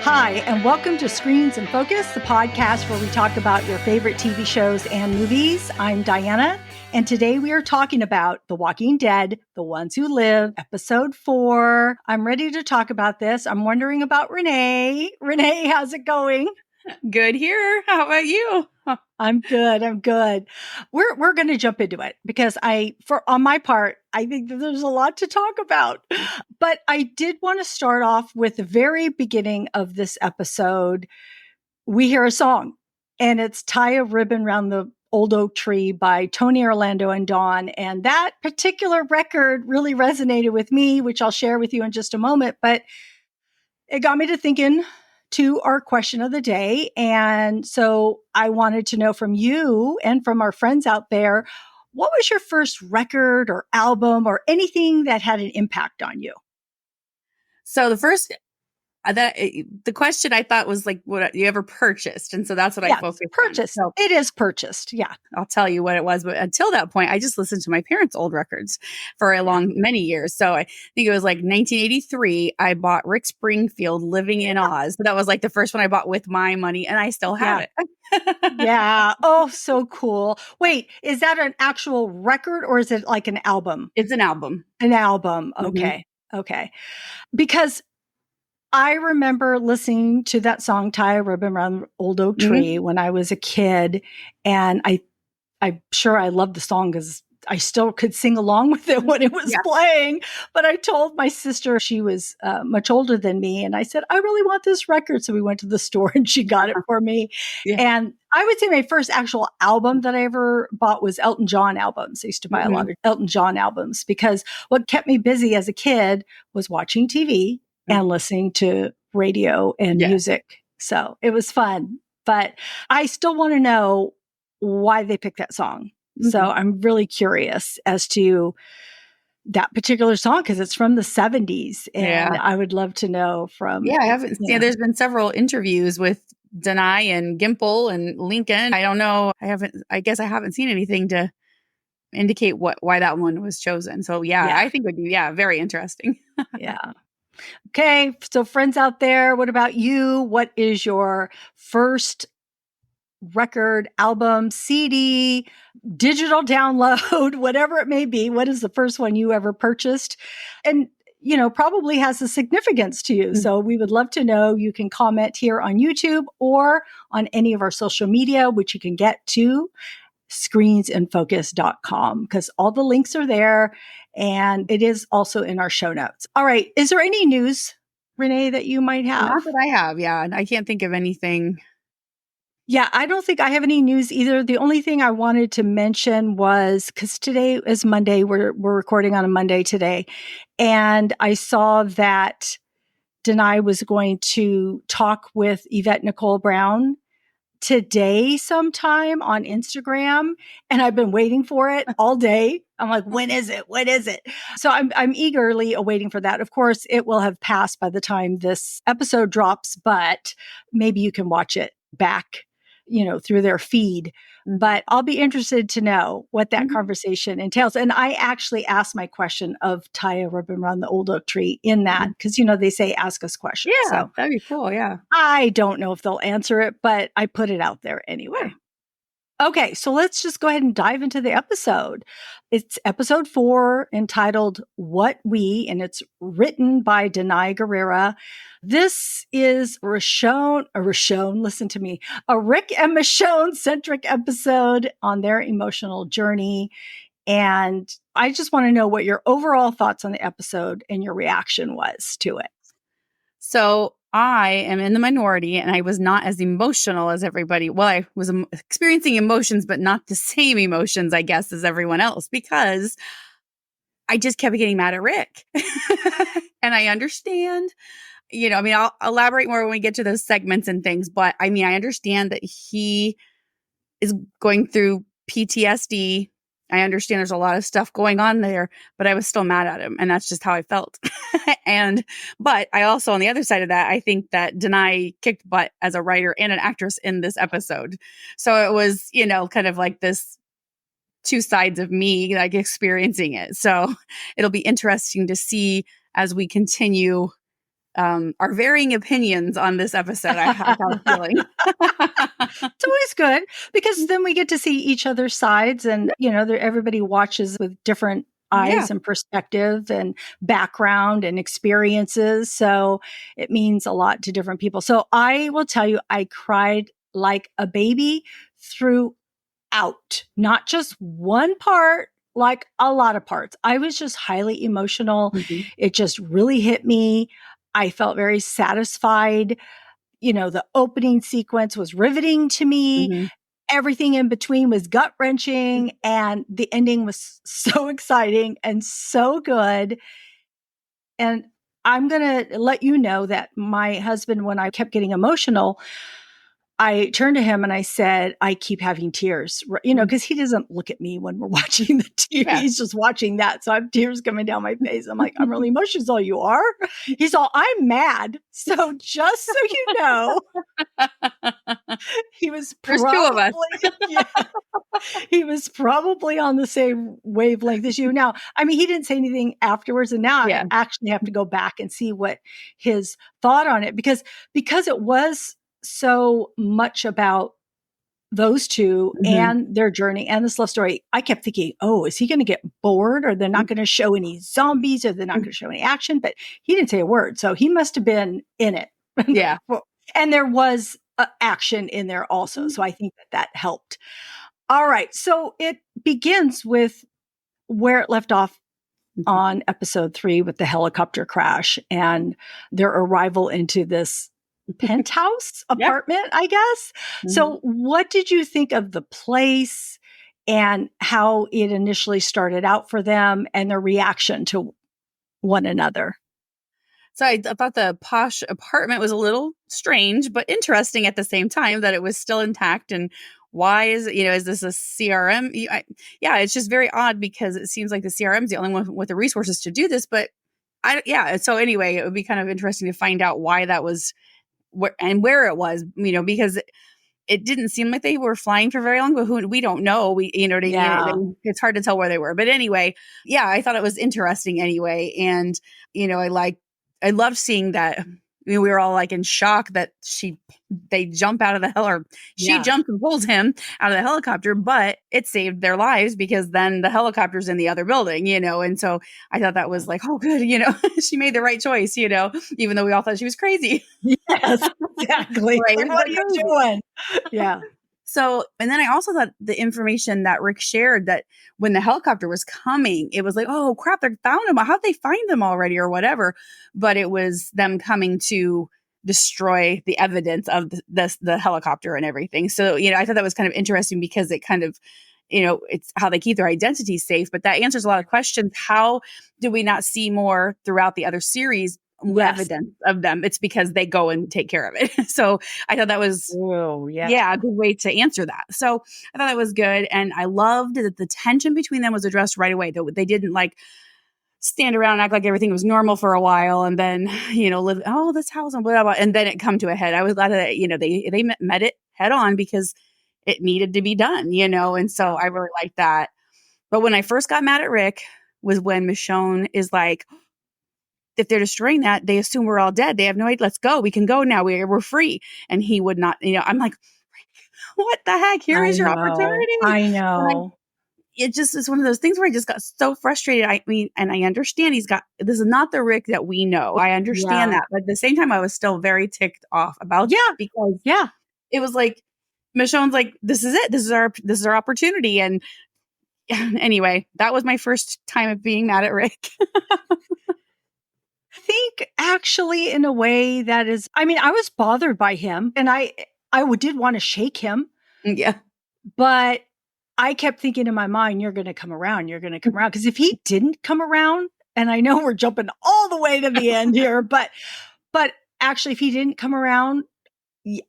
Hi, and welcome to Screens in Focus, the podcast where we talk about your favorite TV shows and movies. I'm Diana, and today we are talking about The Walking Dead, The Ones Who Live, episode 4. I'm ready to talk about this. I'm wondering about Renee. Renee, how's it going? Good here. How about you? I'm good. We're going to jump into it because on my part, I think that there's a lot to talk about. But I did want to start off with the very beginning of this episode. We hear a song, and it's Tie a Ribbon Round the Old Oak Tree by Tony Orlando and Dawn. And that particular record really resonated with me, which I'll share with you in just a moment. But it got me to thinking to our question of the day. And so I wanted to know from you and from our friends out there, what was your first record or album or anything that had an impact on you? So the question I thought was like, what you ever purchased? And so that's what I focused on. Purchased. So it is purchased. Yeah. I'll tell you what it was. But until that point, I just listened to my parents' old records for many years. So I think it was like 1983. I bought Rick Springfield Living in Oz. So that was like the first one I bought with my money, and I still have it. Yeah. Oh, so cool. Wait, is that an actual record or is it like an album? It's an album. An album. Okay. Mm-hmm. Okay. Because I remember listening to that song, Tie a Ribbon Around the Old Oak Tree, when I was a kid. And I'm sure I loved the song because I still could sing along with it when it was playing. But I told my sister, she was much older than me, and I said, I really want this record. So we went to the store and she got it for me. Yeah. And I would say my first actual album that I ever bought was Elton John albums. I used to buy a lot of Elton John albums because what kept me busy as a kid was watching TV and listening to radio and music. So it was fun. But I still want to know why they picked that song. So I'm really curious as to that particular song because it's from the 70s. And I would love to know from... Yeah, I haven't... Yeah, there's been several interviews with Denai and Gimple and Lincoln. I don't know. I guess I haven't seen anything to indicate why that one was chosen. So I think it would be very interesting. Yeah. Okay, so friends out there, what about you? What is your first record, album, CD, digital download, whatever it may be? What is the first one you ever purchased? And, probably has a significance to you. So we would love to know. You can comment here on YouTube or on any of our social media, which you can get to screensinfocus.com because all the links are there. And it is also in our show notes. All right. Is there any news, Renee, that you might have? Not that I have. Yeah. I can't think of anything. Yeah. I don't think I have any news either. The only thing I wanted to mention was because today is Monday. We're recording on a Monday today. And I saw that Denai was going to talk with Yvette Nicole Brown today sometime on Instagram, and I've been waiting for it all day. I'm like, when is it? When is it? So I'm eagerly awaiting for that. Of course, it will have passed by the time this episode drops, but maybe you can watch it back, through their feed. But I'll be interested to know what that conversation entails. And I actually asked my question of Tie a Ribbon Around the Old Oak Tree in that, because, they say ask us questions. Yeah, so that'd be cool. Yeah. I don't know if they'll answer it, but I put it out there anyway. Okay, so let's just go ahead and dive into the episode. It's episode 4 entitled What We, and it's written by Denai Guerrera. This is a Rick and Michonne centric episode on their emotional journey. And I just want to know what your overall thoughts on the episode and your reaction was to it. So I am in the minority and I was not as emotional as everybody. Well, I was experiencing emotions, but not the same emotions, I guess, as everyone else, because I just kept getting mad at Rick. And I understand, I'll elaborate more when we get to those segments and things, but I understand that he is going through PTSD. I understand there's a lot of stuff going on there, but I was still mad at him. And that's just how I felt. But I also, on the other side of that, I think that Denai kicked butt as a writer and an actress in this episode. So it was, kind of like this two sides of me, like experiencing it. So it'll be interesting to see as we continue our varying opinions on this episode. I have a feeling. It's always good because then we get to see each other's sides, and everybody watches with different eyes and perspective and background and experiences. So it means a lot to different people. So I will tell you, I cried like a baby throughout, not just one part, like a lot of parts. I was just highly emotional. Mm-hmm. It just really hit me. I felt very satisfied. The opening sequence was riveting to me. Mm-hmm. Everything in between was gut wrenching, and the ending was so exciting and so good. And I'm going to let you know that my husband, when I kept getting emotional, I turned to him and I said, I keep having tears, because he doesn't look at me when we're watching the TV. Yeah. He's just watching that. So I have tears coming down my face. I'm like, I'm really emotional. He's all, you are? He's all, I'm mad. So just so you know, he was There's two of us. He was probably on the same wavelength as you. Now, I mean, he didn't say anything afterwards. And now I actually have to go back and see what his thought on it, because it was so much about those two and their journey and this love story. I kept thinking, oh, is he going to get bored, or they're not going to show any zombies, or they're not going to show any action? But he didn't say a word. So he must have been in it. Yeah. And there was action in there also. So I think that helped. All right. So it begins with where it left off on episode 3 with the helicopter crash and their arrival into this penthouse apartment, I guess. So what did you think of the place and how it initially started out for them and their reaction to one another? So I thought the posh apartment was a little strange, but interesting at the same time that it was still intact. And why is this a CRM? It's just very odd, because it seems like the CRM is the only one with the resources to do this. But so anyway, it would be kind of interesting to find out why that was where it was, because it didn't seem like they were flying for very long, but we don't know. It's hard to tell where they were. But anyway, I thought it was interesting anyway. And, I loved seeing that. We were all like in shock that they jump out of the she jumped and pulls him out of the helicopter, but it saved their lives, because then the helicopter's in the other building, and so I thought that was like, oh, good, she made the right choice, even though we all thought she was crazy. Yes, exactly. Right. Like, what are you doing? Yeah. So, and then I also thought the information that Rick shared, that when the helicopter was coming, it was like, oh crap, they found them. How'd they find them already, or whatever? But it was them coming to destroy the evidence of the helicopter and everything. So, I thought that was kind of interesting, because it kind of, it's how they keep their identity safe. But that answers a lot of questions. How do we not see more throughout the other series? Evidence of them? It's because they go and take care of it. So I thought that was a good way to answer that. So I thought that was good, and I loved that the tension between them was addressed right away. They didn't like stand around and act like everything was normal for a while, and then live this house and blah, blah, blah, and then it come to a head. I was glad that they met it head on, because it needed to be done, and so I really liked that. But when I first got mad at Rick was when Michonne is like, if they're destroying that, they assume we're all dead. They have no idea. Let's go. We can go now. We're free. And he would not, I'm like, what the heck? Here is your opportunity. I know. It just is one of those things where I just got so frustrated. I mean, and I understand this is not the Rick that we know. I understand that. But at the same time, I was still very ticked off about that, because it was like, Michonne's like, this is it. This is our opportunity. And anyway, that was my first time of being mad at Rick. I think actually, in a way that is, I mean, I was bothered by him, and I did want to shake him. Yeah. But I kept thinking in my mind, you're going to come around. You're going to come around. Because if he didn't come around, and I know we're jumping all the way to the end here, but actually, if he didn't come around,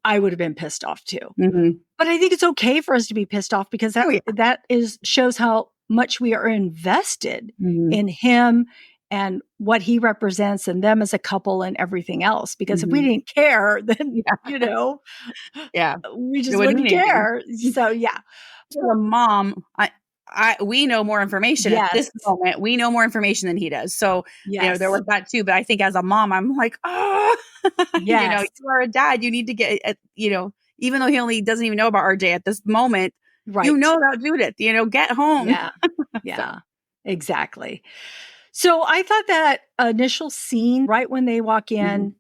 I would have been pissed off too. Mm-hmm. But I think it's okay for us to be pissed off, because that shows how much we are invested in him and what he represents, and them as a couple and everything else. Because if we didn't care, then, we just wouldn't care. So, For a mom, we know more information at Yes. this moment. We know more information than he does. So, there Yes. was that too. But I think as a mom, I'm like, oh, Yes. you are a dad. You need to get, even though he only doesn't even know about RJ at this moment, Right. about Judith, get home. Yeah. So, Yeah. Exactly. So I thought that initial scene right when they walk mhm, in,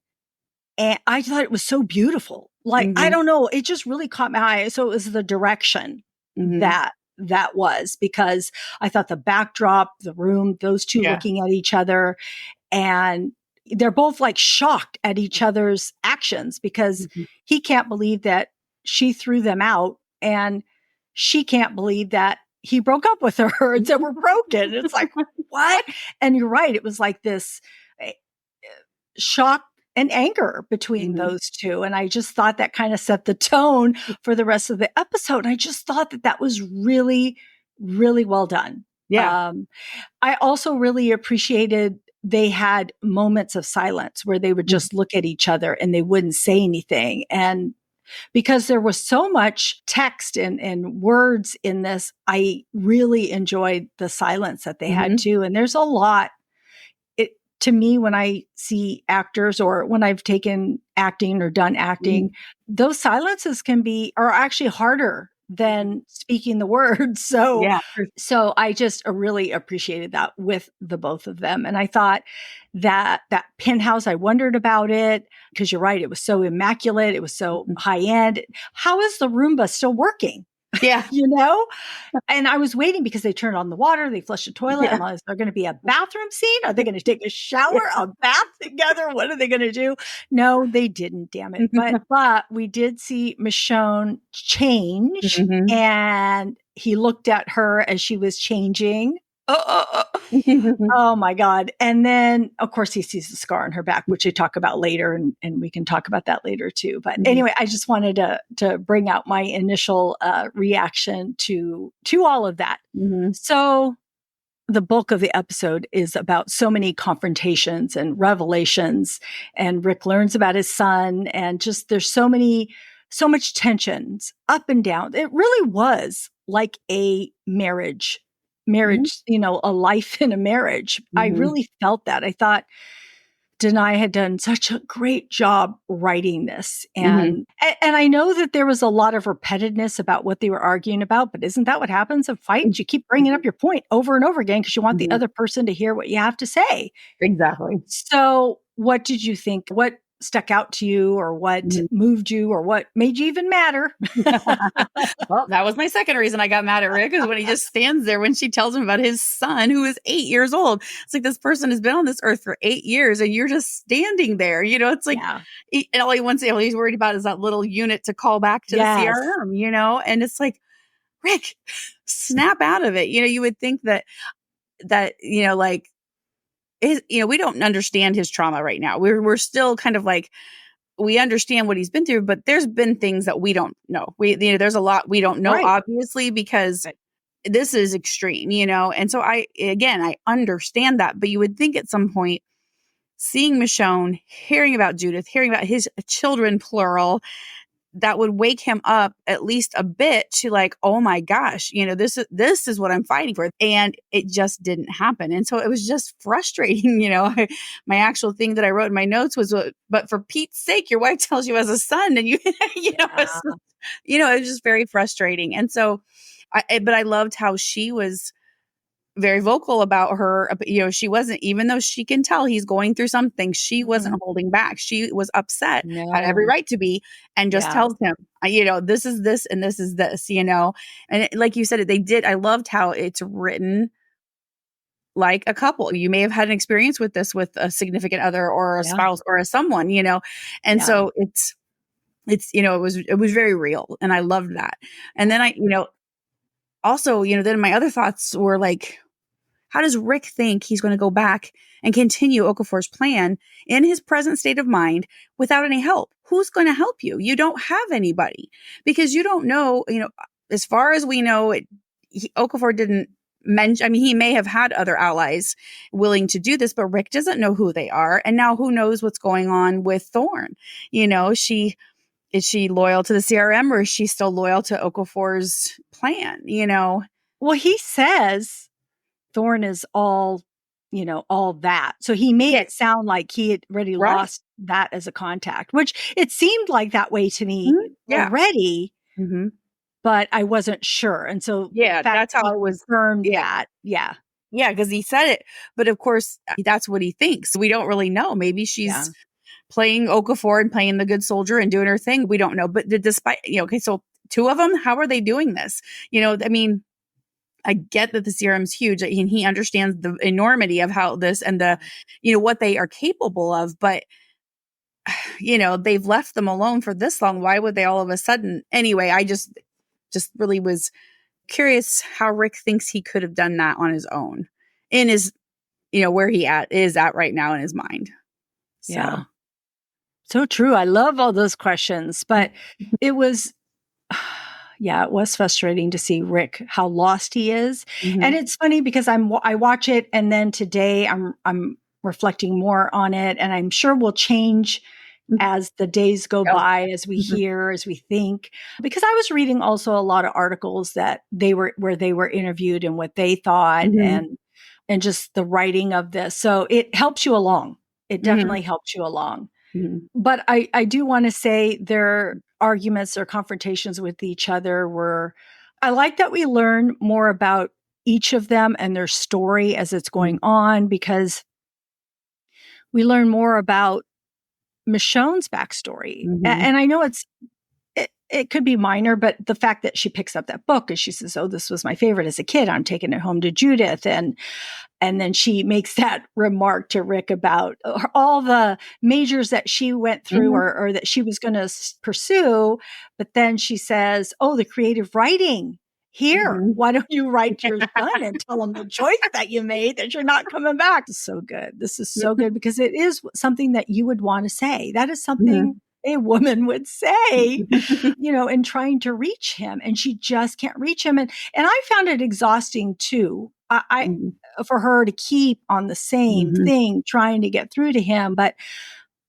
and I thought it was so beautiful. Like, I mhm, don't know, it just really caught my eye. So it was the direction mhm. that was, because I thought the backdrop, the room, those two Yeah. looking at each other, and they're both like shocked at each other's actions, because Mhm. he can't believe that she threw them out, and she can't believe that he broke up with her and said we're broken. It's like, what? And you're right. It was like this eh, shock and anger between Mhm. those two. And I just thought that kind of set the tone for the rest of the episode. And I just thought that that was really, really well done. Yeah. I also really appreciated they had moments of silence where they would Mhm. just look at each other and they wouldn't say anything. And because there was so much text and words in this, I really enjoyed the silence that they had Mhm. too. And there's a lot, it to me, when I see actors or when I've taken acting or done acting, Mhm. those silences are actually harder Mhm. than speaking the words. So Yeah. so I just really appreciated that with the both of them. And I thought that penthouse, I wondered about it, because you're right, it was so immaculate, it was so Mhm. high end. How is the Roomba still working? Yeah. You know? And I was waiting because they turned on the water, they flushed the toilet. Yeah. I'm like, is there going to be a bathroom scene? Are they going to take a shower, Yeah. a bath together? What are they going to do? No, they didn't, damn it. But we did see Michonne change, Mhm. and he looked at her as she was changing. Mhm. Oh my God. And then, of course, he sees the scar on her back, which they talk about later, and we can talk about that later too. But Mhm. anyway, I just wanted to bring out my initial reaction to all of that. Mhm. So the bulk of the episode is about so many confrontations and revelations, and Rick learns about his son, and just there's so much tensions up and down. It really was like a Mhm. marriage, a life in a marriage. I Mhm. really felt that. I thought Denai had done such a great job writing this. Mhm. And I know that there was a lot of repetitiveness about what they were arguing about, but isn't that what happens in fights? You keep bringing up Mhm. your point over and over again because you want the Mhm. other person to hear what you have to say. Exactly. So, what did you think? What stuck out to you, or what Mhm. moved you, or what made you even madder? Well, that was my second reason I got mad at Rick, is when he just stands there when she tells him about his son who is 8 years old. It's like, this person has been on this earth for 8 years and you're just standing there. It's like, Yeah. and all he's worried about is that little unit to call back to the Yes. CRM, and it's like, Rick, snap out of it. You would think that, like, we don't understand his trauma right now. We're still kind of like, we understand what he's been through, but there's been things that we don't know. There's a lot we don't know, Right. obviously, because Right. this is extreme. And so I understand that, but you would think at some point, seeing Michonne, hearing about Judith, hearing about his children, plural, that would wake him up at least a bit to like, oh my gosh, this is what I'm fighting for. And it just didn't happen. And so it was just frustrating. My actual thing that I wrote in my notes was, but for Pete's sake, your wife tells you as a son, and Yeah. it was just very frustrating. And so but I loved how she was very vocal about her. She wasn't, even though she can tell he's going through something, she wasn't Mhm. holding back. She was upset, had every No. right to be, and just Yes. tells him, this is this and this is this. And like you said, they did. I loved how it's written like a couple. You may have had an experience with this with a significant other or a Yeah. spouse or a someone. And Yeah. so it's it was very real, and I loved that. And then also, then my other thoughts were like, how does Rick think he's going to go back and continue Okafor's plan in his present state of mind without any help? Who's going to help you? You don't have anybody, because you don't know, as far as we know, Okafor didn't mention, I mean, he may have had other allies willing to do this, but Rick doesn't know who they are. And now who knows what's going on with Thorne? Is she loyal to the CRM, or is she still loyal to Okafor's plan? Well, he says Thorne is all, all that. So he made Yeah. it sound like he had already Right. lost that as a contact, which it seemed like that way to me Yeah. already, Mhm. but I wasn't sure. And so the Yeah, fact that's that how he it was. confirmed Yeah. that, yeah, Yeah, because he said it, but of course, that's what he thinks. We don't really know. Maybe yeah, she's playing Okafor and playing the good soldier and doing her thing. We don't know. But despite, okay, so two of them, how are they doing this? I mean, I get that the serum's huge and he understands the enormity of how this and what they are capable of. But, they've left them alone for this long. Why would they all of a sudden? Anyway, I just really was curious how Rick thinks he could have done that on his own in his, where he is at right now in his mind. yeah. So, So true. I love all those questions, but it was, yeah, it was frustrating to see Rick, how lost he is. And mhm, it's funny because I watch it, and then today I'm reflecting more on it, and I'm sure will change mhm, as the days go oh, by, as we mhm, hear, as we think. Because I was reading also a lot of articles that they were where they were interviewed and what they thought, mhm, and just the writing of this. So it helps you along. It mhm, definitely helps you along. mhm, But I do want to say their arguments or confrontations with each other were, I like that we learn more about each of them and their story as it's going mhm, on, because we learn more about Michonne's backstory. mhm, And I know it could be minor, but the fact that she picks up that book and she says, "Oh, this was my favorite as a kid. I'm taking it home to Judith." And then she makes that remark to Rick about all the majors that she went through, mhm, or that she was going to pursue. But then she says, "Oh, the creative writing. Here, mhm. why don't you write your son and tell him the choice that you made, that you're not coming back?" It's so good. This is so good because it is something that you would want to say. That is something Mhm. a woman would say, in trying to reach him. And she just can't reach him. And I found it exhausting too. I Mhm, for her to keep on the same mhm, thing, trying to get through to him. But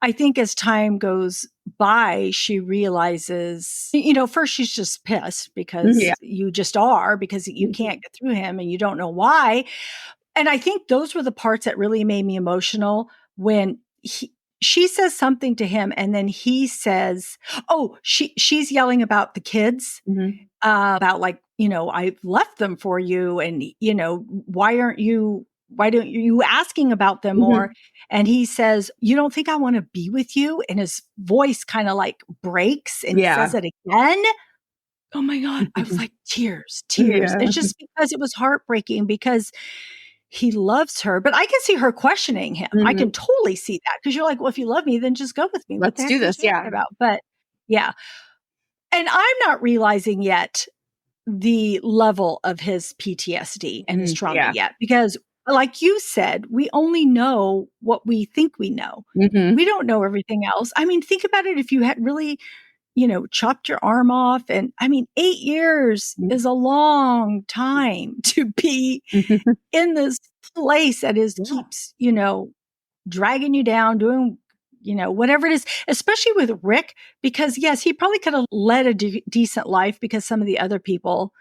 I think as time goes by, she realizes, first she's just pissed yeah, because you just are, because you mhm, can't get through him and you don't know why. And I think those were the parts that really made me emotional when she says something to him and then he says, oh, she's yelling about the kids, mhm, about, like, I've left them for you. And, why don't you asking about them more? mhm. And he says, "You don't think I want to be with you?" And his voice kind of like breaks and he says Yeah. it again. Oh my God. I was like, tears, tears. Yeah. It's just because it was heartbreaking, because he loves her, but I can see her questioning him. I can Mhm. totally see that, because you're like, well, if you love me, then just go with me. What the Let's heck do are you this, talking yeah. about? But yeah. And I'm not realizing yet the level of his PTSD and his trauma Yeah. yet, because like you said, we only know what we think we know. Mhm. We don't know everything else. I mean, think about it. If you had really, chopped your arm off, and I mean, 8 years Mhm. is a long time to be Mhm. in this place that is Yeah. keeps, dragging you down, doing, whatever it is, especially with Rick, because yes, he probably could have led a decent life because some of the other people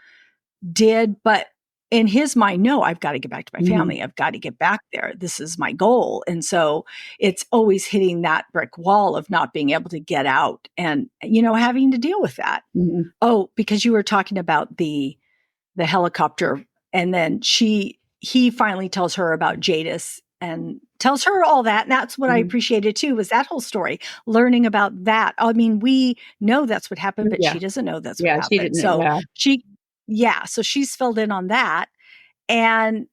did, but in his mind, no, I've got to get back to my Mhm. family. I've got to get back there. This is my goal. And so it's always hitting that brick wall of not being able to get out and, having to deal with that. Mhm. Oh, because you were talking about the helicopter, and then he finally tells her about Jadis and tells her all that. And that's what I Mhm. appreciated too, was that whole story, learning about that. I mean, we know that's what happened, but Yeah. she doesn't know that's what Yeah, she happened. didn't, So yeah. so she's filled in on that. And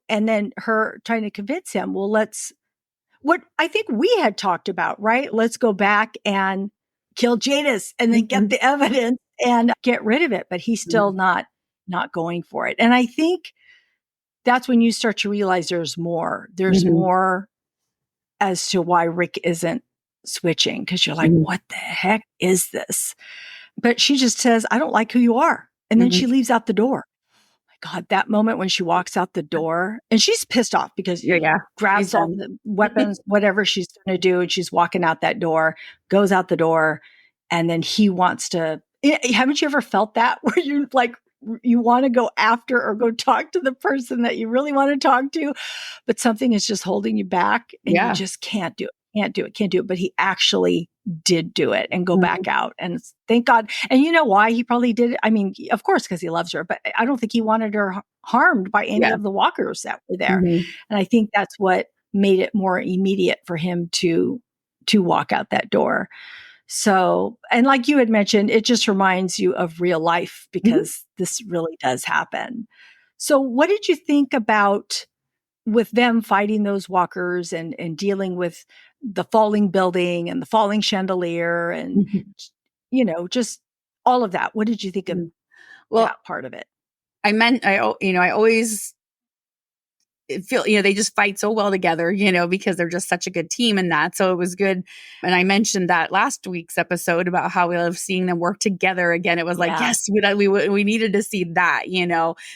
and then her trying to convince him, well, what I think we had talked about, right? Let's go back and kill Jadis and then get Mhm. the evidence and get rid of it. But he's still Mhm. not going for it. And I think that's when you start to realize there's more. There's Mhm. more as to why Rick isn't switching, because you're like, Mhm. what the heck is this? But she just says, I don't like who you are. And then Mhm. she leaves out the door. My God, that moment when she walks out the door and she's pissed off because Yeah, he yeah. She's grabs all done. the weapons, whatever she's going to do. And she's walking out that door, goes out the door. And then he wants to, haven't you ever felt that where you like you want to go after or go talk to the person that you really want to talk to, but something is just holding you back and you just can't do it. Can't do it. But he actually did do it and go back out. And thank God. And you know why he probably did it? I mean, of course, because he loves her, but I don't think he wanted her harmed by any of the walkers that were there. And I think that's what made it more immediate for him to walk out that door. So, and like you had mentioned, it just reminds you of real life because this really does happen. So what did you think about with them fighting those walkers and dealing with the falling building and the falling chandelier and, just all of that? What did you think of that part of it? I always feel, they just fight so well together, because they're just such a good team in that. So it was good. And I mentioned that last week's episode about how we love seeing them work together again. It was like, yes, we needed to see that,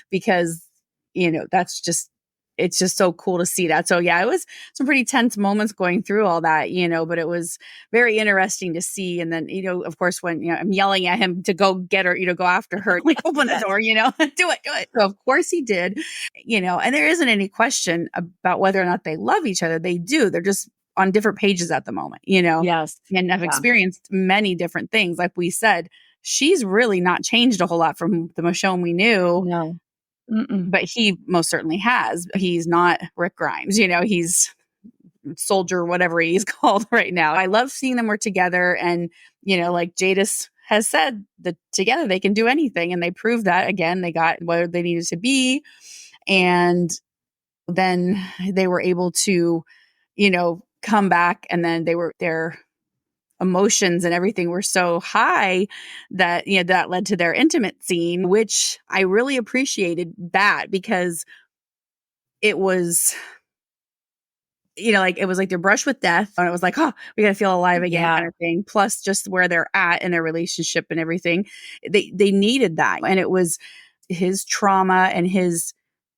because, that's just, it's just so cool to see that. So yeah, it was some pretty tense moments going through all that, but it was very interesting to see. And then, of course, when, I'm yelling at him to go get her, go after her, like open the door, do it. So of course he did, and there isn't any question about whether or not they love each other. They do. They're just on different pages at the moment, Yes. And I've experienced many different things. Like we said, she's really not changed a whole lot from the Michonne we knew. No. But he most certainly has. He's not Rick Grimes, he's soldier, whatever he's called right now. I love seeing them work together. And, like Jadis has said, that together they can do anything. And they proved that again. They got where they needed to be. And then they were able to, come back. And then their emotions and everything were so high that, that led to their intimate scene, which I really appreciated that because it was, it was like their brush with death. And it was like, oh, we got to feel alive again kind of thing. Plus just where they're at in their relationship and everything. They needed that. And it was his trauma and his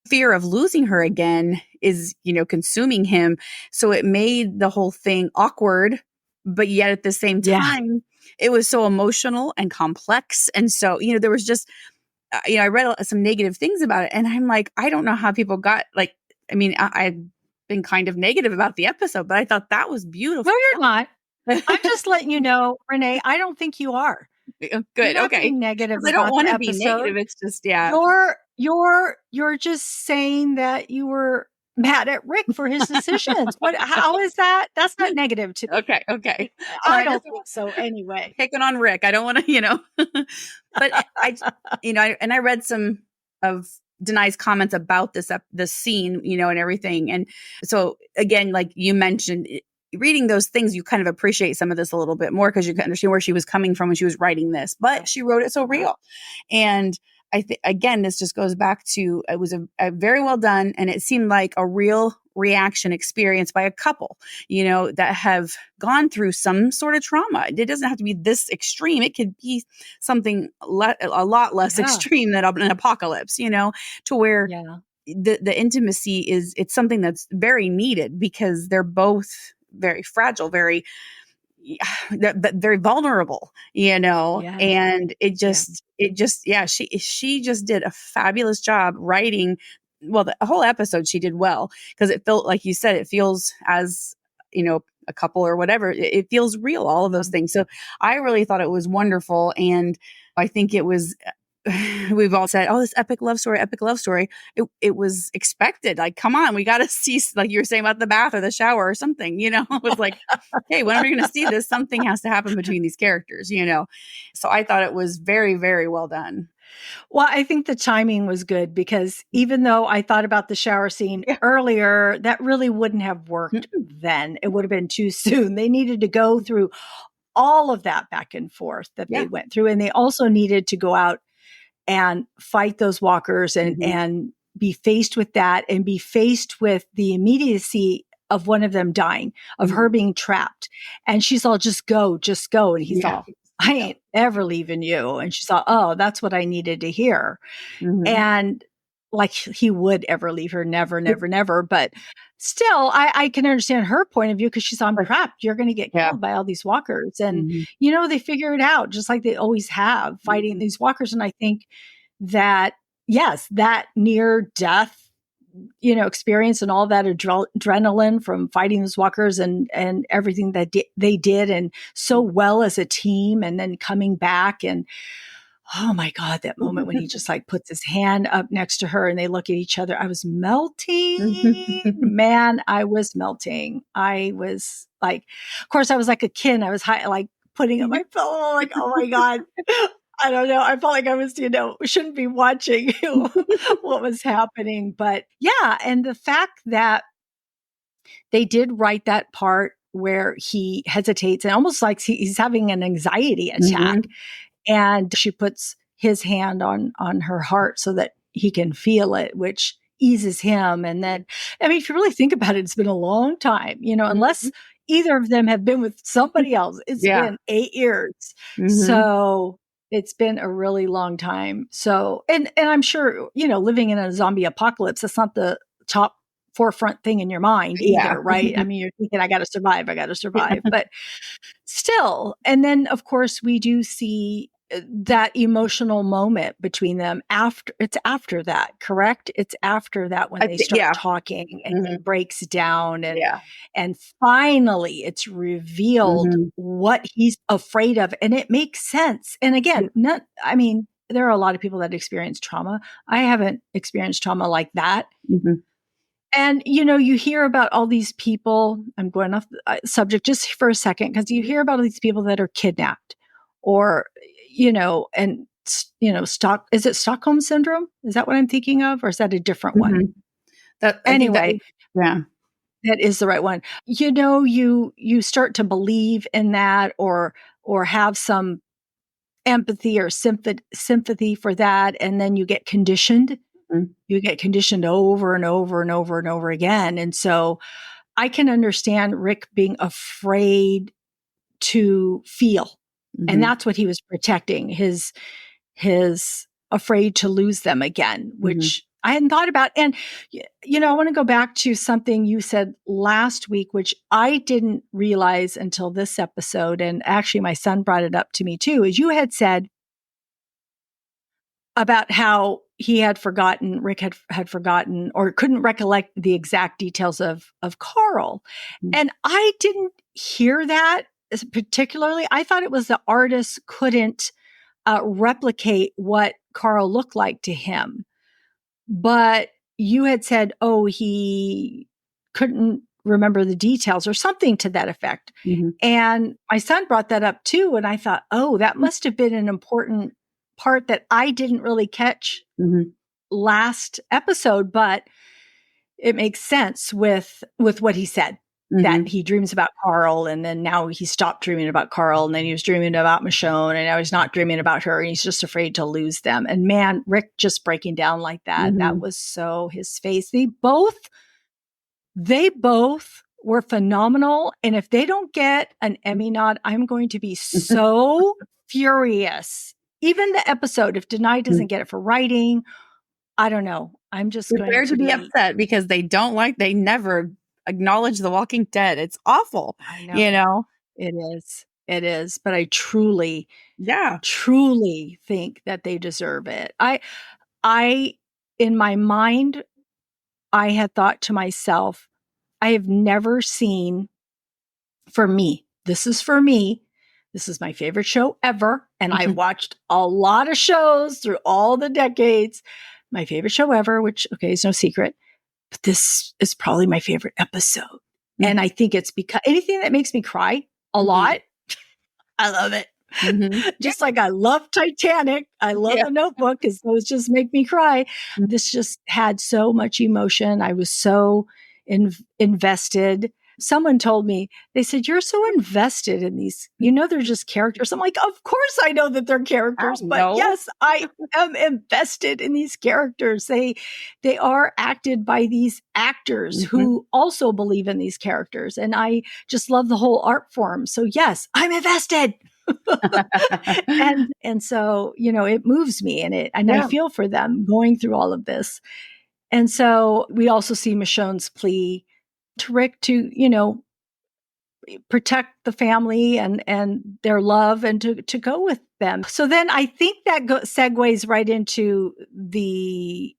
fear of losing her again is, consuming him. So it made the whole thing awkward. But yet at the same time, it was so emotional and complex. And so, there was just, I read some negative things about it. And I'm like, I don't know how people got I've been kind of negative about the episode, but I thought that was beautiful. No, you're not. I'm just letting you know, Renee, I don't think you are. Good. You're not Okay. being negative. I don't want to be negative. It's just, You're just saying that you were mad at Rick for his decisions. How is that? That's not negative to me. Okay. I don't think so anyway. Picking on Rick. I don't want to, but I read some of Denai's comments about this scene, and everything. And so again, like you mentioned, reading those things, you kind of appreciate some of this a little bit more because you can understand where she was coming from when she was writing this, but she wrote it so real. And I think, again, this just goes back to, it was a very well done. And it seemed like a real reaction experience by a couple, that have gone through some sort of trauma. It doesn't have to be this extreme. It could be something a lot less extreme than an apocalypse, to where the intimacy it's something that's very needed because they're both very fragile, very vulnerable, and it just, she just did a fabulous job writing. Well, the whole episode she did well because it felt like you said, it feels as, a couple or whatever, it feels real, all of those things. So I really thought it was wonderful. And I think it was, we've all said, oh, this epic love story. It was expected. Like, come on, we got to see, like you were saying about the bath or the shower or something, it was like, hey, when are we going to see this? Something has to happen between these characters, So I thought it was very, very well done. Well, I think the timing was good because even though I thought about the shower scene earlier, that really wouldn't have worked then. It would have been too soon. They needed to go through all of that back and forth that they went through. And they also needed to go out and fight those walkers and be faced with that and be faced with the immediacy of one of them dying, of her being trapped. And she's all, just go. And he's all, I ain't ever leaving you. And she's all, oh, that's what I needed to hear. And like he would ever leave her, never. But still, I can understand her point of view because she's on trapped. You're going to get killed by all these walkers. And, they figure it out just like they always have fighting these walkers. And I think that, yes, that near death, experience and all that adrenaline from fighting those walkers and everything that they did and so well as a team, and then coming back and, oh my God, that moment when he just like puts his hand up next to her and they look at each other. I was melting. Man, I was melting. I was like, of course, I was like a kid. I was like putting up my pillow, like, oh my God. I don't know. I felt like I was, shouldn't be watching what was happening. But yeah. And the fact that they did write that part where he hesitates and almost like he's having an anxiety attack. And she puts his hand on her heart so that he can feel it, which eases him. And then, I mean, if you really think about it, it's been a long time, unless either of them have been with somebody else, it's been 8 years. So it's been a really long time. So, and I'm sure, living in a zombie apocalypse, that's not the top forefront thing in your mind either, right? I mean, you're thinking, I got to survive, but still. And then, of course, we do see that emotional moment between them after that, correct? It's after that when they start talking and he breaks down and finally it's revealed what he's afraid of. And it makes sense. And again, there are a lot of people that experience trauma. I haven't experienced trauma like that. And, you hear about all these people, I'm going off the subject just for a second, because you hear about all these people that are kidnapped or, is it Stockholm Syndrome? Is that what I'm thinking of? Or is that a different one? Anyway, that is the right one. You start to believe in that or have some empathy or sympathy for that. And then you get conditioned. You get conditioned over and over and over and over again. And so I can understand Rick being afraid to feel. And that's what he was protecting, his afraid to lose them again, which I hadn't thought about. And, I want to go back to something you said last week, which I didn't realize until this episode. And actually my son brought it up to me too, is you had said about how he had forgotten, Rick had forgotten or couldn't recollect the exact details of Carl. And I didn't hear that particularly. I thought it was the artist couldn't replicate what Carl looked like to him. But you had said, he couldn't remember the details or something to that effect. And my son brought that up too. And I thought, that must have been an important part that I didn't really catch last episode, but it makes sense with what he said, that he dreams about Carl. And then now he stopped dreaming about Carl. And then he was dreaming about Michonne. And now he's not dreaming about her. And he's just afraid to lose them. And man, Rick just breaking down like that. That was so his face. They both were phenomenal. And if they don't get an Emmy nod, I'm going to be so furious. Even the episode, if Denai doesn't get it for writing, I don't know. I'm just going to be upset because they never acknowledge The Walking Dead. It's awful. I know. It is. But I truly think that they deserve it. I, in my mind, I had thought to myself, I have never seen, for me, this is my favorite show ever. And I've watched a lot of shows through all the decades. My favorite show ever, which, is no secret. But this is probably my favorite episode. And I think it's because anything that makes me cry a lot, I love it. Just like I love Titanic. I love The Notebook because those just make me cry. This just had so much emotion. I was so invested. Someone told me, they said, you're so invested in these, they're just characters. I'm like, of course I know that they're characters, but yes, I am invested in these characters. They are acted by these actors who also believe in these characters. And I just love the whole art form. So yes, I'm invested. and so, it moves me and I feel for them going through all of this. And so we also see Michonne's plea to Rick to, protect the family and their love and to go with them. So then I think that segues right into the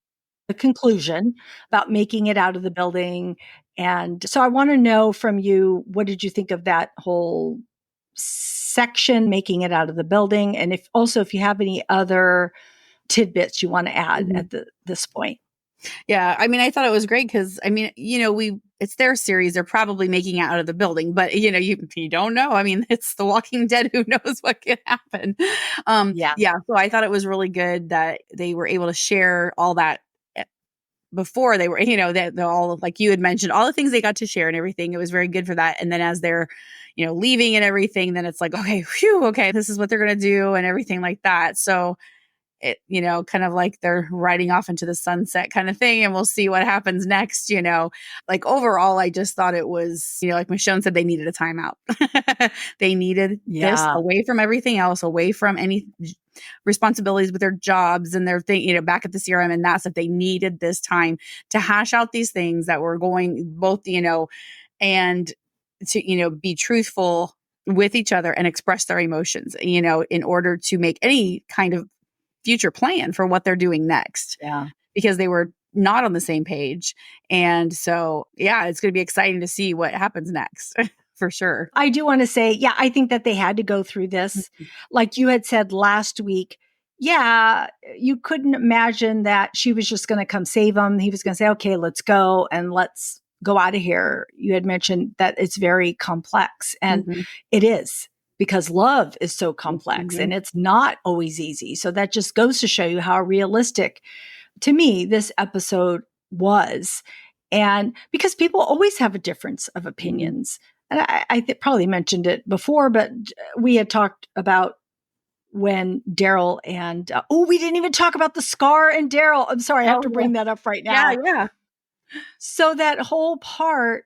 conclusion about making it out of the building. And so I want to know from you, what did you think of that whole section, making it out of the building? And if you have any other tidbits you want to add at this point. Yeah, I mean, I thought it was great because, I mean, it's their series. They're probably making it out of the building, but you don't know. I mean, it's The Walking Dead. Who knows what could happen? Yeah. Yeah. So I thought it was really good that they were able to share all that before they were, that all, like you had mentioned, all the things they got to share and everything. It was very good for that. And then as they're, leaving and everything, then it's like, okay, phew, okay, this is what they're going to do and everything like that. So it, kind of like they're riding off into the sunset kind of thing. And we'll see what happens next, like overall, I just thought it was, like Michonne said, they needed a timeout. They needed this away from everything else, away from any responsibilities with their jobs and their thing, back at the CRM and that stuff. They needed this time to hash out these things that were going both, and to, be truthful with each other and express their emotions, in order to make any kind of future plan for what they're doing next. Yeah. Because they were not on the same page. And so, yeah, it's going to be exciting to see what happens next for sure. I do want to say, yeah, I think that they had to go through this. Like you had said last week, yeah, you couldn't imagine that she was just going to come save him. He was going to say, okay, let's go and let's go out of here. You had mentioned that it's very complex, and it is, because love is so complex and it's not always easy. So that just goes to show you how realistic, to me, this episode was. And because people always have a difference of opinions. And I probably mentioned it before, but we had talked about when Daryl and, we didn't even talk about the Scar and Daryl. I'm sorry, I have to bring that up right now. Yeah. So that whole part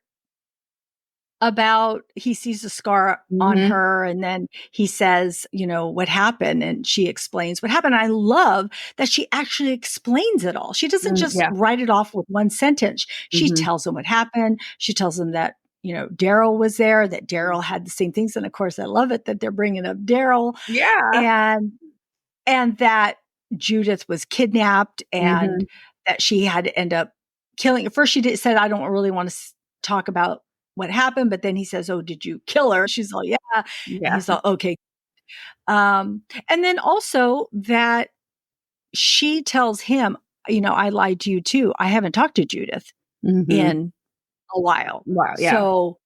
about he sees a scar on her and then he says, what happened? And she explains what happened. I love that she actually explains it all. She doesn't just write it off with one sentence. She tells him what happened. She tells him that, Daryl was there, that Daryl had the same things. And of course, I love it that they're bringing up Daryl. Yeah. And that Judith was kidnapped and that she had to end up killing. At first she said, I don't really want to talk about what happened, but then he says, oh, did you kill her? She's all, yeah. And he's all, okay. And then also that she tells him, I lied to you too. I haven't talked to Judith in a while. Wow. Yeah. So,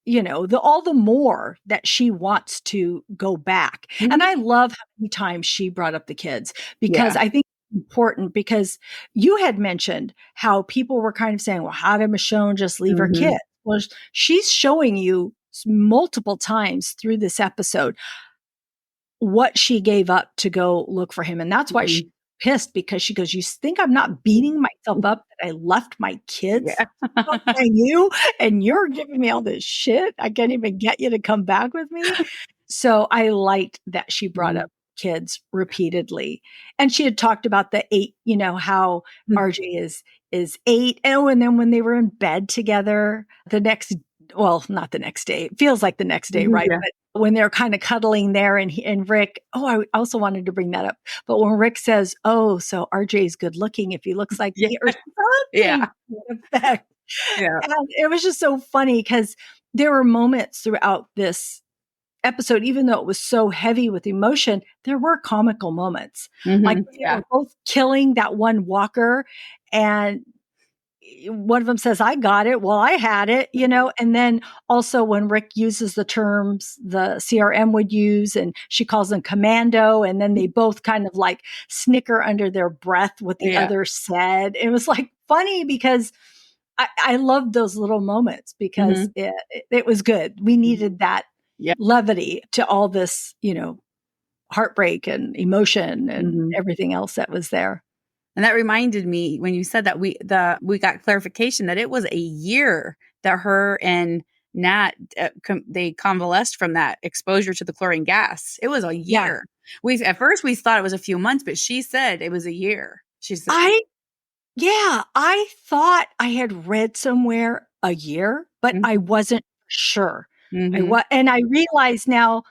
all the more that she wants to go back. And I love how many times she brought up the kids, because I think it's important, because you had mentioned how people were kind of saying, well, how did Michonne just leave her kid? Well, she's showing you multiple times through this episode what she gave up to go look for him. And that's why she's pissed, because she goes, you think I'm not beating myself up that I left my kids by you, and you're giving me all this shit? I can't even get you to come back with me. So I liked that she brought up kids repeatedly. And she had talked about the 8, how RJ is 8. Oh, and then when they were in bed together not the next day, it feels like the next day, right? Yeah. But when they're kind of cuddling there and Rick, I also wanted to bring that up. But when Rick says, oh, so RJ is good looking if he looks like me, or something. Yeah. And it was just so funny, because there were moments throughout this episode, even though it was so heavy with emotion, there were comical moments. Like they were both killing that one walker, and one of them says, I got it. Well, I had it, and then also when Rick uses the terms the CRM would use, and she calls them commando, and then they both kind of like snicker under their breath what the other said. It was like funny, because I loved those little moments, because it was good. We needed that levity to all this, heartbreak and emotion and everything else that was there. And that reminded me, when you said that, we got clarification that it was a year that her and Nat they convalesced from that exposure to the chlorine gas. It was a year. At first we thought it was a few months, but she said it was a year. She said, I thought I had read somewhere a year, but I wasn't sure. Mm-hmm. And I realize now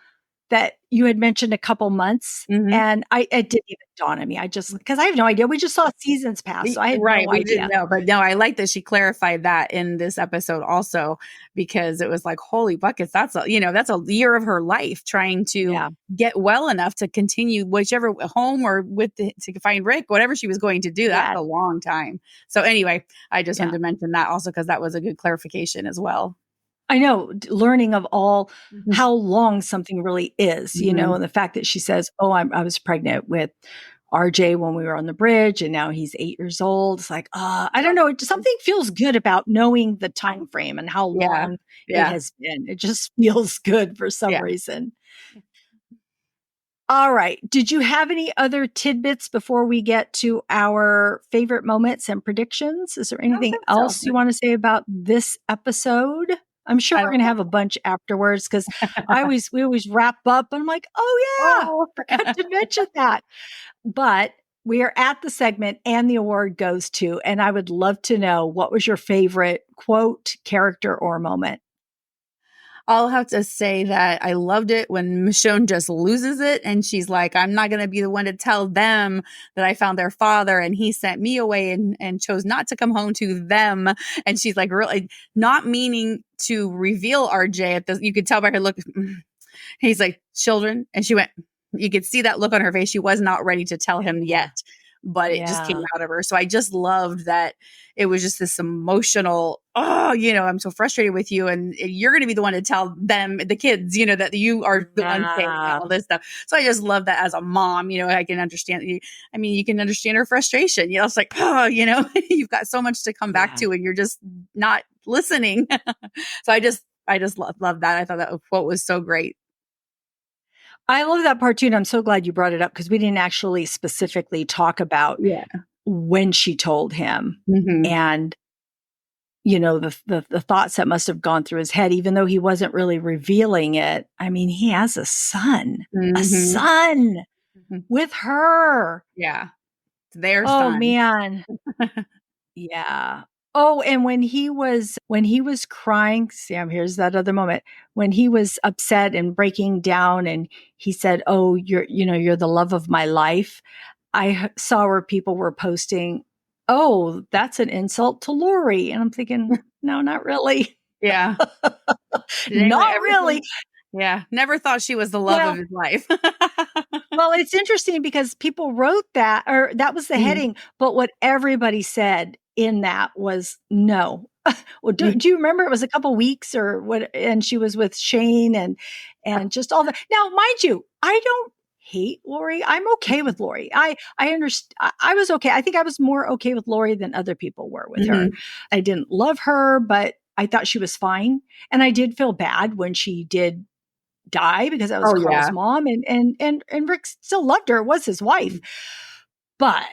that you had mentioned a couple months, Mm-hmm. and it didn't even dawn on me. Because I have no idea. We just saw seasons pass, so I had Right. no We didn't idea. know. But no, I like that she clarified that in this episode also, because it was like, holy buckets, that's a year of her life trying to Yeah. get well enough to continue whichever home or to find Rick, whatever she was going to do. That's Yeah. a long time. So anyway, I just wanted Yeah. to mention that also because that was a good clarification as well. I know, learning of Mhm. how long something really is, Mhm. and the fact that she says, "Oh, I was pregnant with RJ when we were on the bridge, and now he's 8 years old." It's like, I don't know. Something feels good about knowing the time frame and how Yeah. long it Yeah. has been. It just feels good for some Yeah. reason. All right. Did you have any other tidbits before we get to our favorite moments and predictions? Is there I don't anything think so. else you want to say about this episode? I'm sure I we're don't going to think have a bunch afterwards because we always wrap up and I'm like, oh yeah, so. forgot to mention that. But we are at the segment and the award goes to, and I would love to know, what was your favorite quote, character, or moment? I'll have to say that I loved it when Michonne just loses it and she's like, I'm not going to be the one to tell them that I found their father and he sent me away and chose not to come home to them. And she's like, really not meaning to reveal RJ at this. You could tell by her look. He's like, children. And she went, you could see that look on her face. She was not ready to tell him Yeah. yet, but it just came Yeah. out of her. So I just loved that it was just this emotional, I'm so frustrated with you. And you're going to be the one to tell them, the kids, that you are the one saying Yeah. all this stuff. So I just love that as a mom, I can understand you. I mean, you can understand her frustration. It's like, you've got so much to come back Yeah. to and you're just not listening. So I just love that. I thought that quote was so great. I love that part too. And I'm so glad you brought it up because we didn't actually specifically talk about Yeah. when she told him Mhm. and, the thoughts that must have gone through his head, even though he wasn't really revealing it. I mean, he has a Mhm. son Mhm. with her. Yeah. It's their Oh son. man. Yeah. Oh, and when he was crying, Sam, here's that other moment. When he was upset and breaking down and he said, "Oh, you're the love of my life." Saw where people were posting, "Oh, that's an insult to Lori." And I'm thinking, "No, not really." Yeah. Did anyone Not ever really. think yeah, never thought she was the love of Well, his life. Well, it's interesting because people wrote that, or that was the Mhm. heading, but what everybody said in that was no. Well, do, Mhm. do you remember it was a couple weeks or what? And she was with Shane and just all that. Now, mind you, I don't hate Lori. I'm okay with Lori. I understand. I was okay. I think I was more okay with Lori than other people were with her. Mhm. I didn't love her, but I thought she was fine, and I did feel bad when she did die because that was Oh, Carl's yeah. mom and Rick still loved her, it was his wife. Mhm. But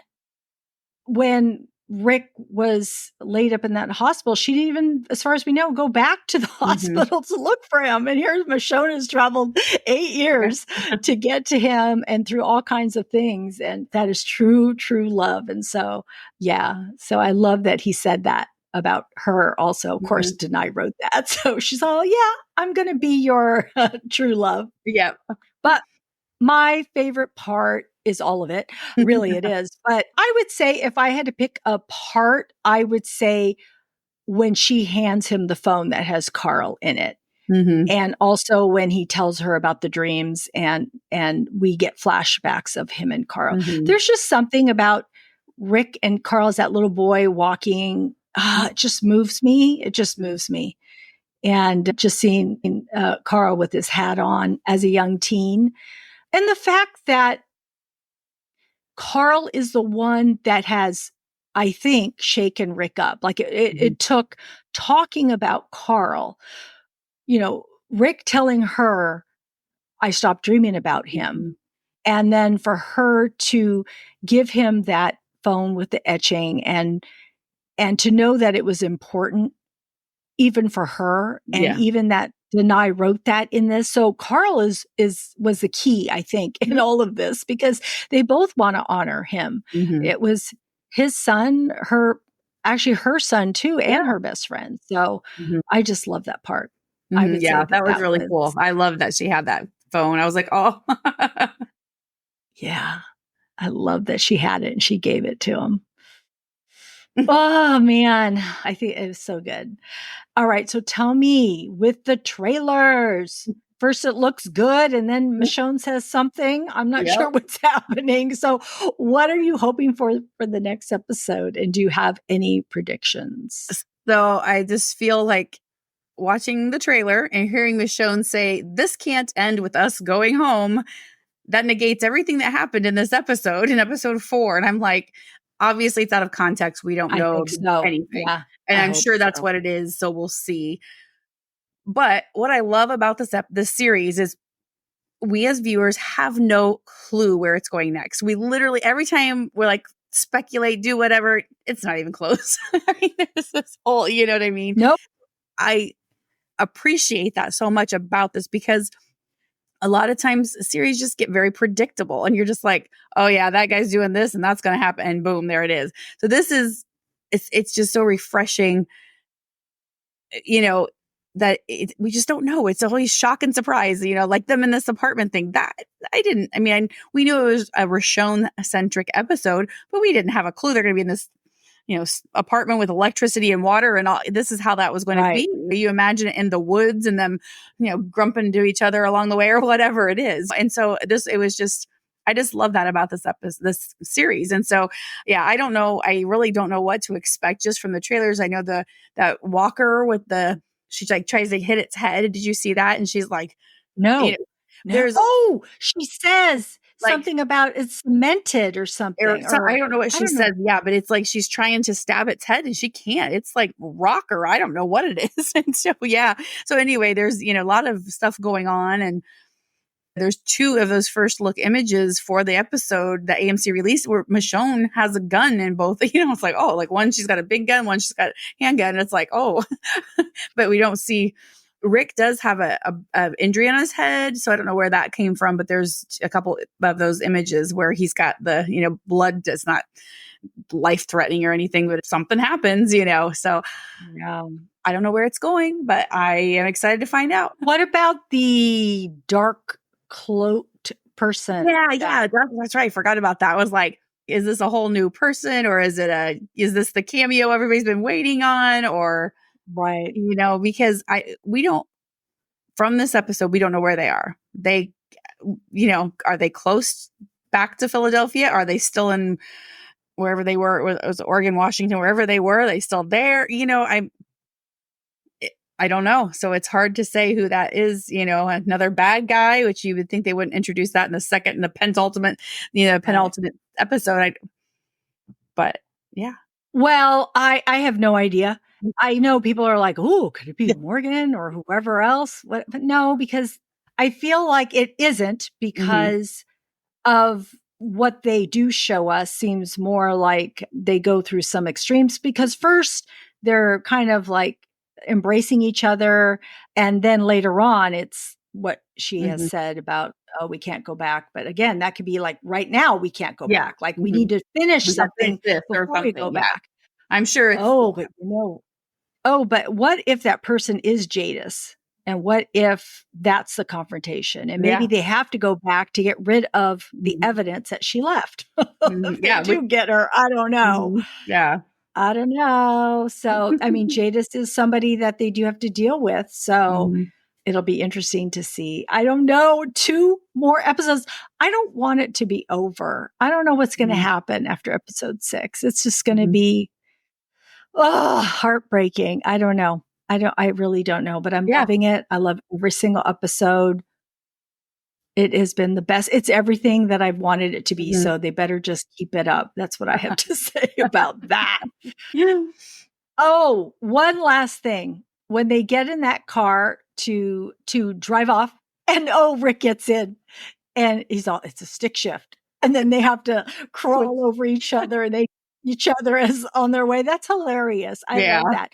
when Rick was laid up in that hospital, she didn't even, as far as we know, go back to the Mhm. hospital to look for him. And here Michonne has traveled 8 years to get to him and through all kinds of things. And that is true, true love. And so, yeah. So I love that he said that about her also. Of course, Mhm. Denai wrote that. So she's all, yeah, I'm going to be your true love. Yep. But my favorite part is all of it. Really, it is. But I would say if I had to pick a part, I would say when she hands him the phone that has Carl in it. Mhm. And also when he tells her about the dreams and we get flashbacks of him and Carl. Mhm. There's just something about Rick and Carl as that little boy walking. It just moves me. It just moves me. And just seeing Carl with his hat on as a young teen. And the fact that Carl is the one that has, I think, shaken Rick up. Like Mhm. it took talking about Carl, Rick telling her, I stopped dreaming about him. Mhm. And then for her to give him that phone with the etching and to know that it was important even for her, and Yeah. even that Denai wrote that in this. So Carl was the key, I think, in all of this because they both want to honor him. Mhm. It was his son, her son too, and Yeah. her best friend. So Mhm. I just love that part. I would say Yeah, that that was that really was, cool. I love that she had that phone. I was like, oh, yeah, I love that she had it and she gave it to him. Oh man, I think it was so good. All right, so tell me with the trailers. First, it looks good, and then Michonne says something. I'm not yep. sure what's happening. So, what are you hoping for the next episode? And do you have any predictions? So I just feel like watching the trailer and hearing Michonne say, "This can't end with us going home." That negates everything that happened in this episode, in episode 4. And I'm like, obviously, it's out of context. We don't I know think so. anything. Yeah, And I I'm hope sure that's so. what it is. So we'll see. But what I love about this series is we as viewers have no clue where it's going next. We literally, every time we're like, speculate, do whatever, it's not even close. I mean, there's this whole, you know what I mean? Nope. I appreciate that so much about this because a lot of times series just get very predictable and you're just like, oh yeah, that guy's doing this and that's going to happen. And boom, there it is. So this is, it's just so refreshing, you know, that we just don't know. It's always shock and surprise, you know, like them in this apartment thing that I mean, we knew it was a Rochon centric episode, but we didn't have a clue they're going to be in this, you know, apartment with electricity and water and all. This is how that was going to Right. be. You imagine it in the woods and them, you know, grumping to each other along the way or whatever it is. And so it was just, I just love that about this episode, this series. And so, yeah, I don't know. I really don't know what to expect just from the trailers. I know that Walker with she like tries to hit its head. Did you see that? And she's like, you No. know, No. there's Oh, she says like, something about it's cemented or or something, so, I or don't know what I she don't know. says. Yeah, but it's like she's trying to stab its head and she can't. It's like rock or I don't know what it is. And so yeah. So anyway, there's a lot of stuff going on and there's 2 of those first look images for the episode that AMC released where Michonne has a gun in both. It's like, oh, like one she's got a big gun, one she's got a handgun. And it's like, oh, but we don't see. Rick does have a injury on his head, so I don't know where that came from. But there's a couple of those images where he's got the blood that's not life threatening or anything, but if something happens, So Yeah. I don't know where it's going, but I am excited to find out. What about the dark cloaked person? Yeah, that's right. I forgot about that. I was like, is this a whole new person, or is this the cameo everybody's been waiting on, or Right. because we don't from this episode we don't know where they are. They, are they close back to Philadelphia? Are they still in wherever they were? It was Oregon, Washington, wherever they were. Are they still there? I don't know. So it's hard to say who that is, another bad guy, which you would think they wouldn't introduce that in the second and the penultimate, penultimate episode. But yeah. Well, I have no idea. I know people are like, "Oh, could it be Morgan or whoever else?" But no, because I feel like it isn't Mm-hmm. because of what they do show us seems more like they go through some extremes because first they're kind of like embracing each other and then later on it's what she has Mm-hmm. said about, oh, we can't go back, but again that could be like right now we can't go Yeah. back, like we Mm-hmm. need to finish We got to finish something this or before we go something. Yeah. back. I'm sure it's Oh, but oh, but what if that person is Jadis? And what if that's the confrontation? And maybe yeah. they have to go back to get rid of the Mm-hmm. evidence that she left. Mm-hmm. If they Yeah. do get her, I don't know. Mm-hmm. Yeah. I don't know. So, I mean, Jadis is somebody that they do have to deal with. So Mm-hmm. it'll be interesting to see. I don't know. 2 more episodes. I don't want it to be over. I don't know what's going to Mm-hmm. happen after episode 6. It's just going to Mm-hmm. be heartbreaking. I don't know. I really don't know, but I'm Yeah. loving it. I love every single episode. It has been the best. It's everything that I've wanted it to be. Mm-hmm. So they better just keep it up. That's what I have to say about that. Yeah. Oh, one last thing. When they get in that car to drive off and Rick gets in and he's all, it's a stick shift. And then they have to crawl over each other and each other as on their way. That's hilarious. I Yeah. love that.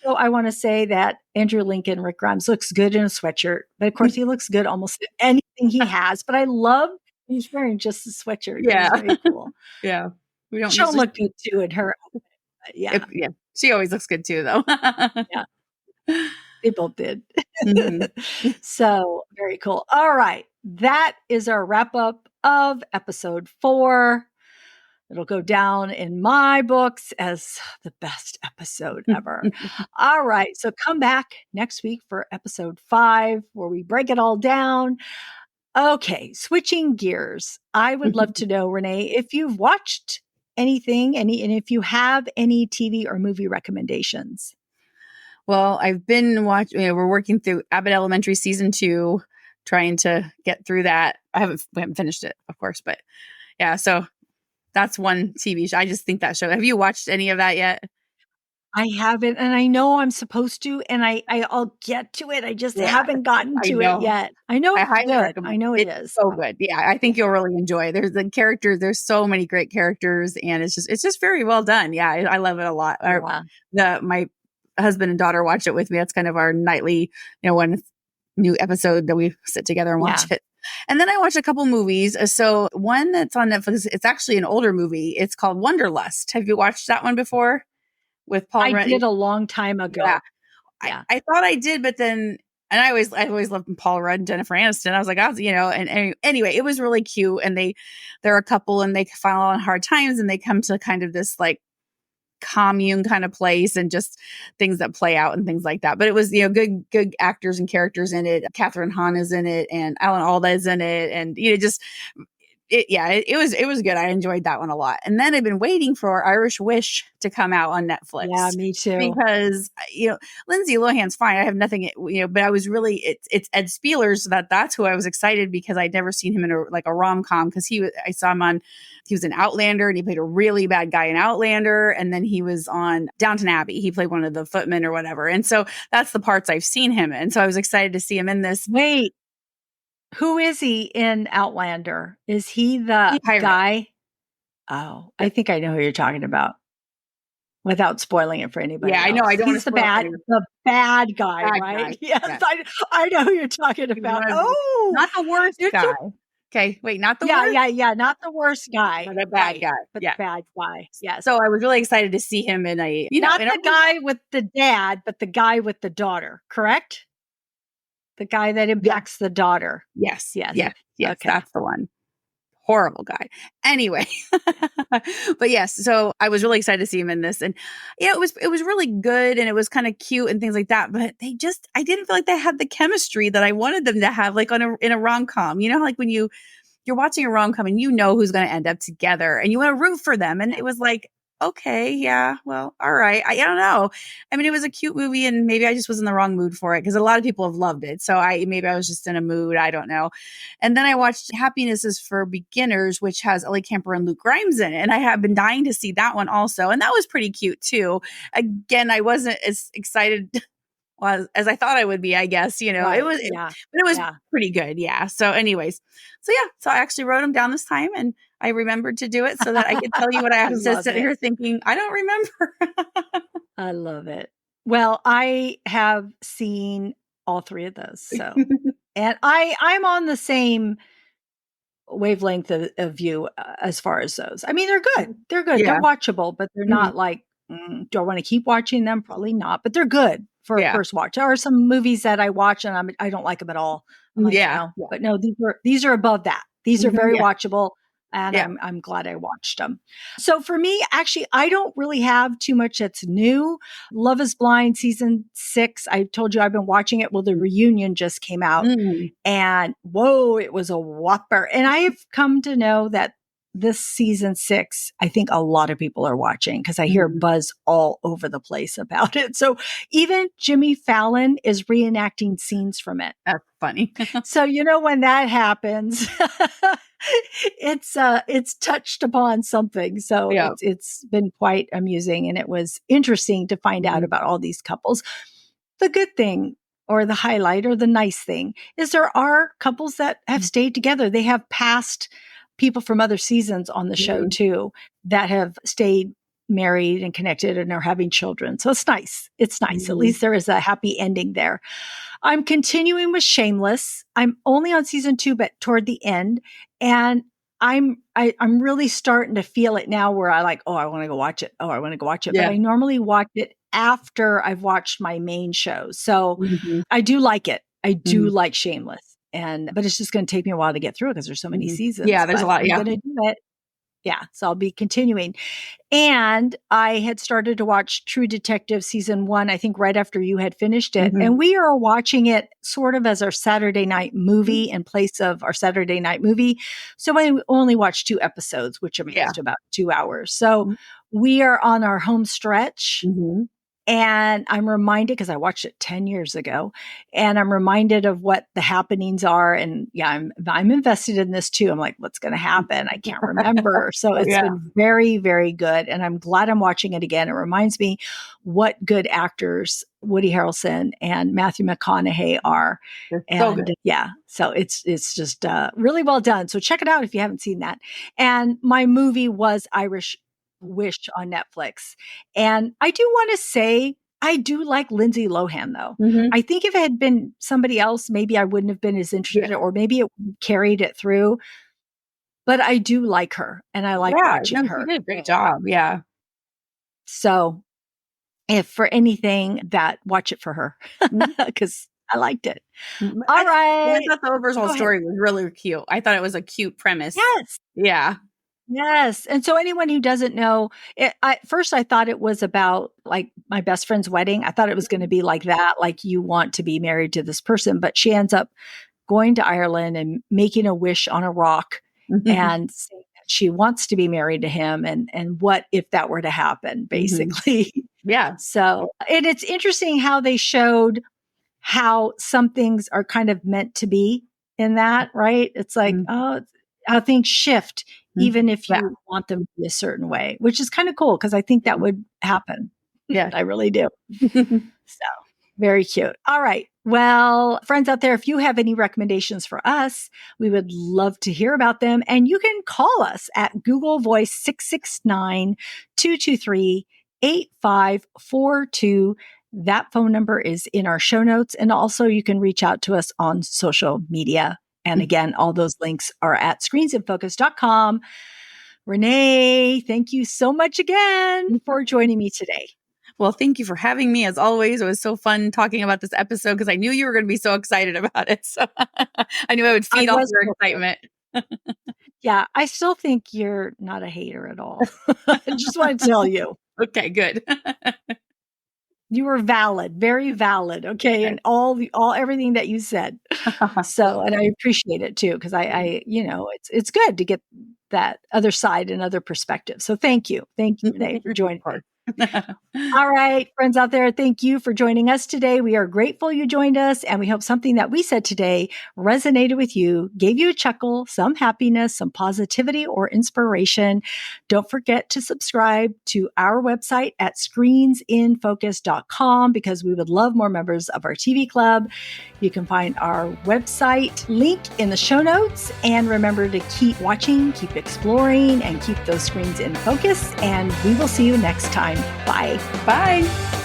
So I want to say that Andrew Lincoln, Rick Grimes, looks good in a sweatshirt, but of course he looks good almost in anything he has. But I love he's wearing just a sweatshirt. It was Yeah. very cool. Yeah. We don't She'll usually. look good too in her outfit, but yeah. Yeah. She always looks good too, though. Yeah. They both did. Mhm. So very cool. All right. That is our wrap up of episode 4. It'll go down in my books as the best episode ever. All right. So come back next week for episode 5, where we break it all down. Okay. Switching gears. I would love to know, Renee, if you've watched anything, and if you have any TV or movie recommendations. Well, I've been watching, we're working through Abbott Elementary season 2, trying to get through that. We haven't finished it, of course, but yeah, so that's one TV show. I just think that show. Have you watched any of that yet? I haven't, and I know I'm supposed to, and I'll get to it. I just Yeah, haven't gotten I to it know. yet. I know I it's highly good. I recommend know it it. is. It's so good. Yeah, I think you'll really enjoy it. There's the characters. There's so many great characters, and it's just very well done. Yeah, I love it a lot. My husband and daughter watch it with me. That's kind of our nightly, one new episode that we sit together and watch it. And then I watch a couple movies. So one that's on Netflix, it's actually an older movie. It's called Wanderlust. Have you watched that one before? With Paul I Rudd? did a long time ago. Yeah. I thought I did, but then, and I always loved Paul Rudd and Jennifer Aniston. I was like, and anyway, it was really cute. And they're a couple, and they fall on hard times, and they come to kind of this like commune kind of place, and just things that play out and things like that. But it was, good actors and characters in it. Catherine Hahn is in it, and Alan Alda is in it. And, it was good. I enjoyed that one a lot. And then I've been waiting for Irish Wish to come out on Netflix. Yeah, me too. Because, Lindsay Lohan's fine. I have nothing, but I was really, it's Ed Spieler. So that's who I was excited, because I'd never seen him in a rom-com, because I saw him he was in Outlander, and he played a really bad guy in Outlander. And then he was on Downton Abbey. He played one of the footmen or whatever. And so that's the parts I've seen him in. So I was excited to see him in this. Wait. Who is he in Outlander? Is he the guy? Oh, I think I know who you're talking about, without spoiling it for anybody else. I know. I don't. He's the bad guy, right? Yes. I know who you're talking about. Not the worst guy. Okay, wait, not the worst? Yeah, not the worst guy. But a bad guy. But the bad guy, yes. So I was really excited to see him in a, not the guy with the dad, but the guy with the daughter, correct? The guy that impacts the daughter. Yes. Okay. That's the one. Horrible guy. Anyway, but yes, so I was really excited to see him in this, and it was really good, and it was kind of cute and things like that. But I didn't feel like they had the chemistry that I wanted them to have, like in a rom-com. Like when you're watching a rom-com and who's going to end up together, and you want to root for them, and it was like, okay, yeah, well, all right. I don't know. I mean, it was a cute movie, and maybe I just was in the wrong mood for it, because a lot of people have loved it. So maybe I was just in a mood. I don't know. And then I watched Happiness is for Beginners, which has Ellie Kemper and Luke Grimes in it. And I have been dying to see that one also. And that was pretty cute too. Again, I wasn't as excited as I thought I would be, I guess, Right. It was pretty good. Yeah. So anyways, so I actually wrote them down this time, and I remembered to do it so that I could tell you what I have to sit here thinking, I don't remember. I love it. Well, I have seen all 3 of those. So, and I'm on the same wavelength of you as far as those. I mean, they're good. They're good. Yeah. They're watchable, but they're not like, do I want to keep watching them? Probably not, but they're good for a first watch. There are some movies that I watch and I don't like them at all. I'm like, but no, these are above that. These are very watchable. And I'm glad I watched them. So for me, actually, I don't really have too much that's new. Love is Blind season 6. I told you I've been watching it. Well, the reunion just came out, and whoa, it was a whopper. And I have come to know that this season 6, I think a lot of people are watching, because I hear buzz all over the place about it. So even Jimmy Fallon is reenacting scenes from it. That's funny. So, when that happens, it's touched upon something. So it's been quite amusing, and it was interesting to find out about all these couples. The good thing, or the highlight, or the nice thing, is there are couples that have stayed together. They have past people from other seasons on the show too, that have stayed married and connected and are having children. So it's nice. It's nice. At least there is a happy ending there. I'm continuing with Shameless. I'm only on season 2, but toward the end. And I'm really starting to feel it now, where I like, I want to go watch it. I want to go watch it. But I normally watch it after I've watched my main shows. So Mhm. I do like it. I do Mhm. like Shameless. But it's just going to take me a while to get through it because there's so many Mhm. seasons, Yeah, there's a but lot. I'm Yeah. going to do it. Yeah. So I'll be continuing. And I had started to watch True Detective season 1, I think right after you had finished it. Mhm. And we are watching it sort of as our Saturday night movie Mhm. in place of our Saturday night movie. So I only watched 2 episodes, which Yeah. amounts to about 2 hours. So Mhm. we are on our home stretch. Mhm. And I'm reminded, because I watched it 10 years ago, and I'm reminded of what the happenings are. And yeah, I'm invested in this too. I'm like, what's going to happen? I can't remember. So Oh, it's yeah. been very, very good. And I'm glad I'm watching it again. It reminds me what good actors Woody Harrelson and Matthew McConaughey are. It's so And good. yeah, so it's just really well done. So check it out if you haven't seen that. And my movie was Irish Wish on Netflix. And I do want to say, I do like Lindsay Lohan, though. Mhm. I think if it had been somebody else, maybe I wouldn't have been as interested, Yeah. or maybe it carried it through. But I do like her, and I like Yeah. watching No, she her. did a great job. Yeah. So if for anything, watch it for her Mhm. because I liked it. Mhm. All I right. thought the overall Go ahead. story was really cute. I thought it was a cute premise. Yes. Yeah. Yes. And so anyone who doesn't know, at first I thought it was about like my best friend's wedding. I thought it was going to be like that, like you want to be married to this person, but she ends up going to Ireland and making a wish on a rock Mhm. and saying that she wants to be married to him, and what if that were to happen, Mhm. basically. Yeah. So, and it's interesting how they showed how some things are kind of meant to be in that, right? It's like, Mhm. oh, how things shift, Mhm. even if Yeah. you want them to be a certain way, which is kind of cool because I think that Mhm. would happen. Yeah. I really do. So very cute. All right. Well, friends out there, if you have any recommendations for us, we would love to hear about them. And you can call us at Google Voice 669-223-8542. That phone number is in our show notes. And also you can reach out to us on social media. And again, all those links are at screensinfocus.com. Renee, thank you so much again for joining me today. Well, thank you for having me as always. It was so fun talking about this episode because I knew you were going to be so excited about it. So I knew I would I feed off was your hopeful. excitement. Yeah, I still think you're not a hater at all. I just want to tell you, Okay, good. you were valid, very valid. Okay, Okay. and all everything that you said. So, and I appreciate it too because it's good to get that other side and other perspective. So, thank you, Renee, for Of joining me. course. All right, friends out there, thank you for joining us today. We are grateful you joined us, and we hope something that we said today resonated with you, gave you a chuckle, some happiness, some positivity, or inspiration. Don't forget to subscribe to our website at screensinfocus.com because we would love more members of our TV club. You can find our website link in the show notes. And remember to keep watching, keep exploring, and keep those screens in focus. And we will see you next time. Bye. Bye.